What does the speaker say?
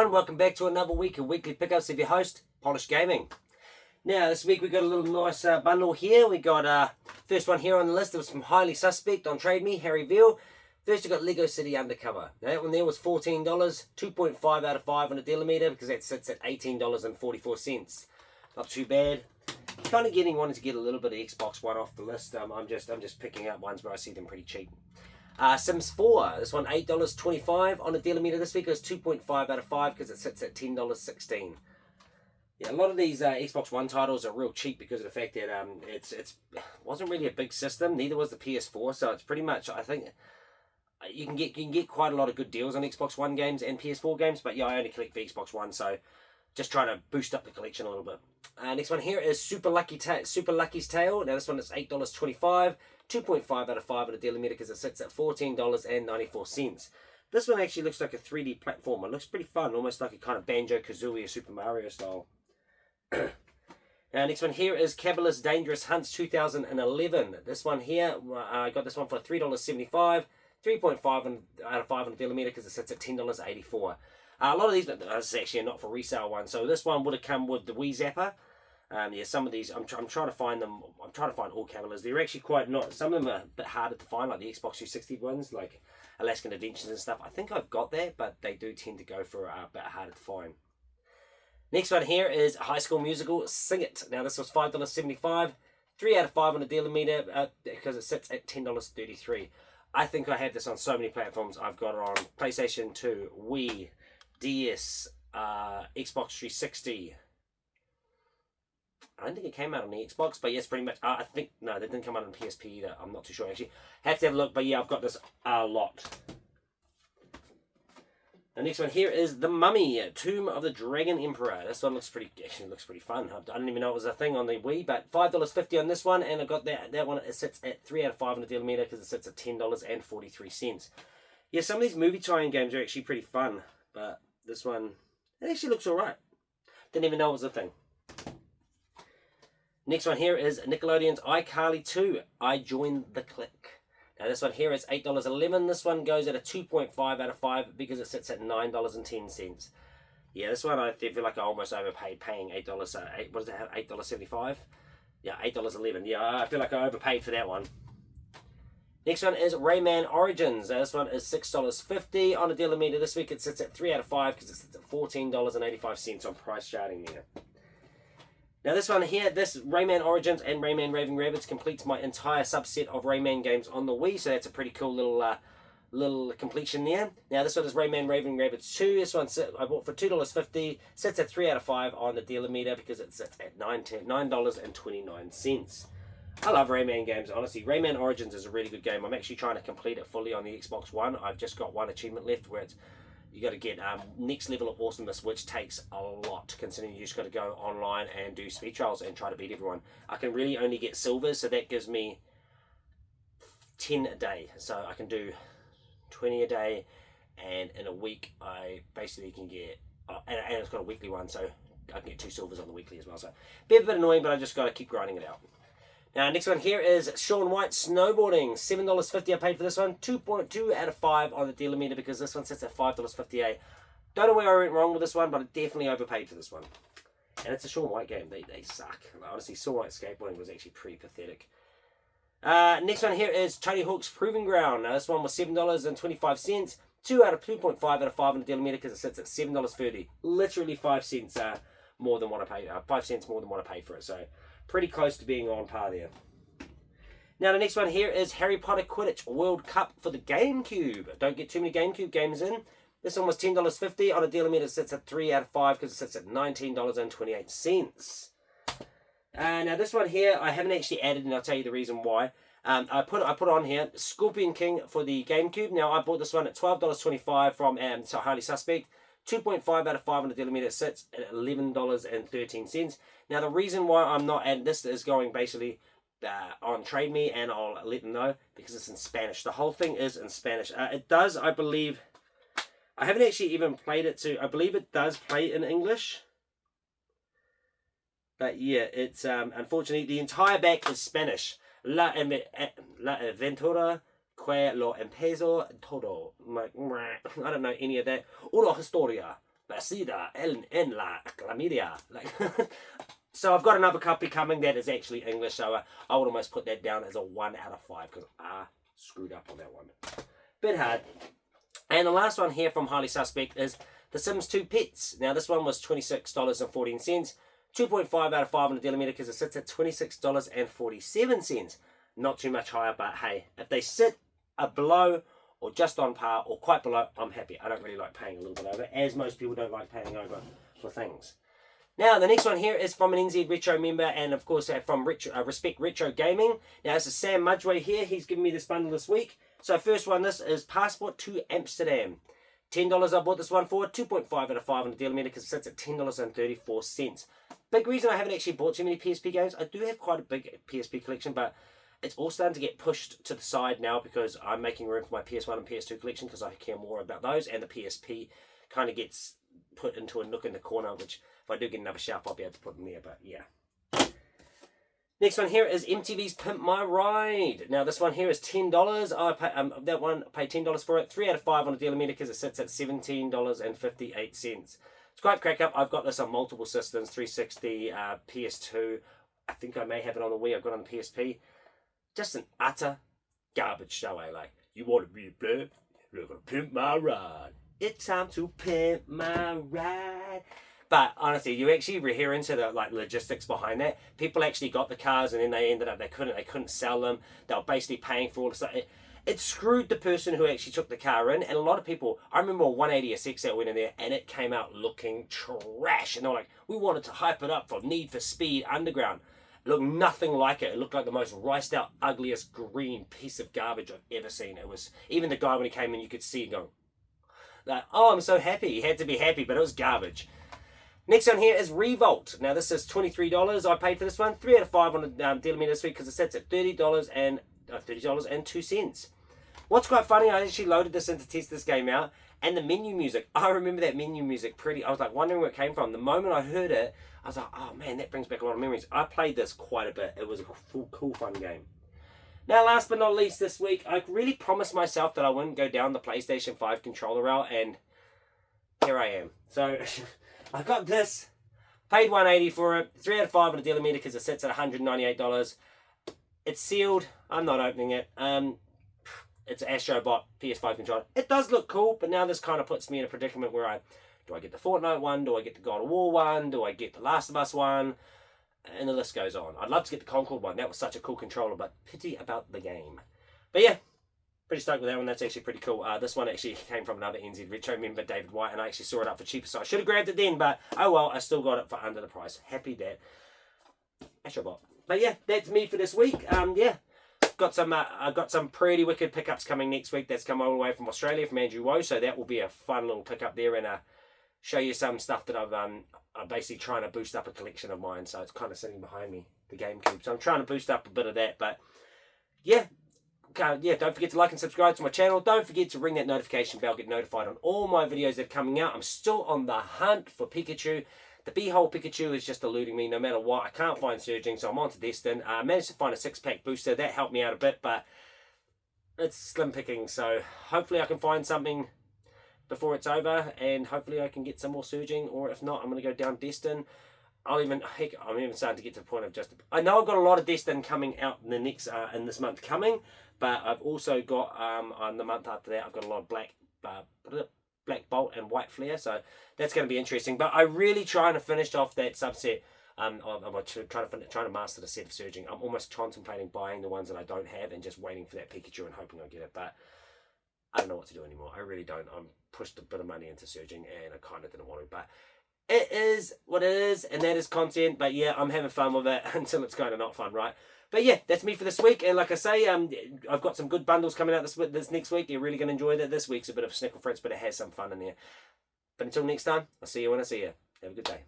everyone, welcome back to another week of Weekly Pickups of your host, Polish Gaming. Now this week we got a little nice bundle here. We got first one here on the list. It was from Highly Suspect on Trade Me, Harry Veal. First we got Lego City Undercover. Now that one there was $14, 2.5 out of 5 on a dealer because that sits at $18.44. Not too bad. Kind of wanting to get a little bit of Xbox One off the list. I'm just picking up ones where I see them pretty cheap. Sims 4, this one $8.25 on a dealer meter this week. It was 2.5 out of 5 because it sits at $10.16. Yeah, a lot of these Xbox One titles are real cheap because of the fact that it wasn't really a big system. Neither was the PS4, so it's pretty much, I think you can get quite a lot of good deals on Xbox One games and PS4 games. But yeah, I only collect for Xbox One, so just trying to boost up the collection a little bit. Next one here is Super Lucky's Tale. Now this one is $8.25. 2.5 out of 5 on a dealer meter because it sits at $14.94. This one actually looks like a 3D platformer. It looks pretty fun, almost like a kind of Banjo-Kazooie or Super Mario style. Now, next one here is Cabela's Dangerous Hunts 2011. This one here, I got this one for $3.75. 3.5 out of 5 on a dealer meter because it sits at $10.84. A lot of these, this is actually a not for resale one. So this one would have come with the Wii Zapper. Yeah, some of these, I'm trying to find them. I'm trying to find all Cabelas. They're actually quite not. Some of them are a bit harder to find, like the Xbox 360 ones, like Alaskan Adventures and stuff. I think I've got that, but they do tend to go for a bit harder to find. Next one here is High School Musical Sing It. Now this was $5.75, 3 out of 5 on the dealer meter because it sits at $10.33. I think I have this on so many platforms. I've got it on PlayStation 2, Wii, DS, Xbox 360. I don't think it came out on the Xbox, but yes, pretty much. I think, no, they didn't come out on PSP either. I'm not too sure, actually. Have to have a look, but yeah, I've got this a lot. The next one here is The Mummy, Tomb of the Dragon Emperor. This one looks pretty fun. I didn't even know it was a thing on the Wii, but $5.50 on this one, and I got that one. It sits at 3 out of 5 on the dealer meter because it sits at $10.43. Yeah, some of these movie tie-in games are actually pretty fun, but this one, it actually looks alright. Didn't even know it was a thing. Next one here is Nickelodeon's iCarly 2, iJoin the Click. Now this one here is $8.11. This one goes at a 2.5 out of 5 because it sits at $9.10. Yeah, this one I feel like I almost overpaid paying $8. What is that? $8.75? Yeah, $8.11. Yeah, I feel like I overpaid for that one. Next one is Rayman Origins. Now this one is $6.50 on a dealer meter this week. It sits at 3 out of 5 because it sits at $14.85 on price charting meter. Now this one here, this Rayman Origins and Rayman Raving Rabbids completes my entire subset of Rayman games on the Wii, so that's a pretty cool little completion there. Now this one is Rayman Raving Rabbids 2. This one I bought for $2.50, sits at 3 out of 5 on the dealer meter because it sits at $9.29. I love Rayman games, honestly. Rayman Origins is a really good game. I'm actually trying to complete it fully on the Xbox One. I've just got one achievement left where you got to get next level of awesomeness, which takes a lot, considering you just got to go online and do speed trials and try to beat everyone. I can really only get silvers, so that gives me 10 a day. So I can do 20 a day, and in a week I basically can get, and it's got a weekly one, so I can get 2 silvers on the weekly as well. So a bit annoying, but I just got to keep grinding it out. Now, next one here is Shaun Snowboarding. $7.50 I paid for this one. 2.2 out of 5 on the dealer meter because this one sits at $5.58. Don't know where I went wrong with this one, but I definitely overpaid for this one. And it's a Shaun White game. They suck. Honestly, Shaun White skateboarding was actually pretty pathetic. Next one here is Tony Hawk's Proving Ground. Now, this one was $7.25. 2.5 out of 5 on the dealer meter because it sits at $7.30. Literally 5 cents more than what I paid. 5 cents more than what I paid for it. So pretty close to being on par there. Now the next one here is Harry Potter Quidditch World Cup for the GameCube. Don't get too many GameCube games in. This one was $10.50 on a dealer meter. It sits at 3 out of 5 because it sits at $19.28. Now this one here I haven't actually added, and I'll tell you the reason why. I put on here Scorpion King for the GameCube. Now I bought this one at $12.25 from Highly Suspect. 2.5 out of 5 on the dealer meter. It sits at $11.13. Now the reason why I'm not adding this is going basically on Trade Me, and I'll let them know because it's in Spanish. The whole thing is in Spanish. It does, I believe, I haven't actually even played it I believe it does play in English. But yeah, it's unfortunately the entire back is Spanish. La aventura que lo empezó todo. I don't know any of that. Una historia Basida en la clamidia. Like, so I've got another copy coming that is actually English, so I would almost put that down as a 1 out of 5 because I screwed up on that one. Bit hard. And the last one here from Highly Suspect is The Sims 2 Pets. Now this one was $26.14. 2.5 out of 5 on the Dealer Meter because it sits at $26.47. Not too much higher, but hey, if they sit below or just on par or quite below, I'm happy. I don't really like paying a little bit over, as most people don't like paying over for things. Now, the next one here is from an NZ Retro member, and of course from Respect Retro Gaming. Now, this is Sam Mudgeway here. He's given me this bundle this week. So, first one, this is Passport to Amsterdam. $10 I bought this one for. 2.5 out of 5 on the Dealer Meter because it sits at $10.34. Big reason I haven't actually bought too many PSP games. I do have quite a big PSP collection, but it's all starting to get pushed to the side now because I'm making room for my PS1 and PS2 collection because I care more about those, and the PSP kind of gets put into a nook in the corner, which if I do get another shelf, I'll be able to put them there, but yeah. Next one here is MTV's Pimp My Ride. Now this one here is $10. That one I paid $10 for it. 3 out of 5 on the Dealer Meter because it sits at $17.58. It's quite crack up. I've got this on multiple systems, 360, PS2. I think I may have it on the Wii. I've got it on the PSP. Just an utter garbage show, eh? Like, you want to be a player? You're gonna pimp my ride. It's time to pimp my ride. But honestly, you actually hear into the logistics behind that. People actually got the cars and then they ended up they couldn't sell them. They were basically paying for all the stuff. It screwed the person who actually took the car in, and a lot of people. I remember a 180SX that went in there and it came out looking trash. And they're like, we wanted to hype it up for Need for Speed Underground. It looked nothing like it. It looked like the most riced out, ugliest green piece of garbage I've ever seen. It was even the guy when he came in, you could see him going like, "Oh, I'm so happy." He had to be happy, but it was garbage. Next one here is Revolt. Now this is $23. I paid for this one. 3 out of 5 on the Dealer Meter this week because it sits at $30.02. What's quite funny, I actually loaded this in to test this game out, and the menu music, I remember that menu music I was like wondering where it came from. The moment I heard it, I was like, oh man, that brings back a lot of memories. I played this quite a bit. It was a cool, fun game. Now, last but not least this week, I really promised myself that I wouldn't go down the PlayStation 5 controller route, and here I am. So, I got this, paid $180 for it, 3 out of 5 on the Dealer Meter because it sits at $198. It's sealed. I'm not opening it. It's an Astrobot PS5 controller. It does look cool, but now this kind of puts me in a predicament where do I get the Fortnite one? Do I get the God of War one? Do I get the Last of Us one? And the list goes on. I'd love to get the Concord one. That was such a cool controller, but pity about the game. But yeah, pretty stoked with that one. That's actually pretty cool. This one actually came from another NZ Retro member, David White, and I actually saw it up for cheaper, so I should have grabbed it then, but oh well, I still got it for under the price. Happy that. Astrobot. But yeah, that's me for this week. Yeah. I got some pretty wicked pickups coming next week. That's come all the way from Australia, from Andrew Woe. So that will be a fun little pickup there, and show you some stuff that I'm basically trying to boost up a collection of mine. So it's kind of sitting behind me, the GameCube. So I'm trying to boost up a bit of that. But yeah, don't forget to like and subscribe to my channel. Don't forget to ring that notification bell, get notified on all my videos that are coming out. I'm still on the hunt for Pikachu. The B-hole Pikachu is just eluding me no matter what. I can't find Surging, so I'm on to Destin. I managed to find a 6-pack booster. That helped me out a bit, but it's slim picking. So hopefully I can find something before it's over, and hopefully I can get some more Surging, or if not, I'm going to go down Destin. I'm even starting to get to the point of just... I know I've got a lot of Destin coming out in the next, in this month coming, but I've also got, on the month after that, I've got a lot of Black Bolt and White Flare, so that's going to be interesting. But I'm really trying to finish off that subset. I'm trying to master the set of Surging. I'm almost contemplating buying the ones that I don't have and just waiting for that Pikachu and hoping I get it. But I don't know what to do anymore. I really don't. I'm pushed a bit of money into Surging, and I kind of didn't want to. But it is what it is, and that is content. But yeah, I'm having fun with it until it's kind of not fun, right? But yeah, that's me for this week. And like I say, I've got some good bundles coming out this next week. You're really going to enjoy that. This week's a bit of a snickle fritz, but it has some fun in there. But until next time, I'll see you when I see you. Have a good day.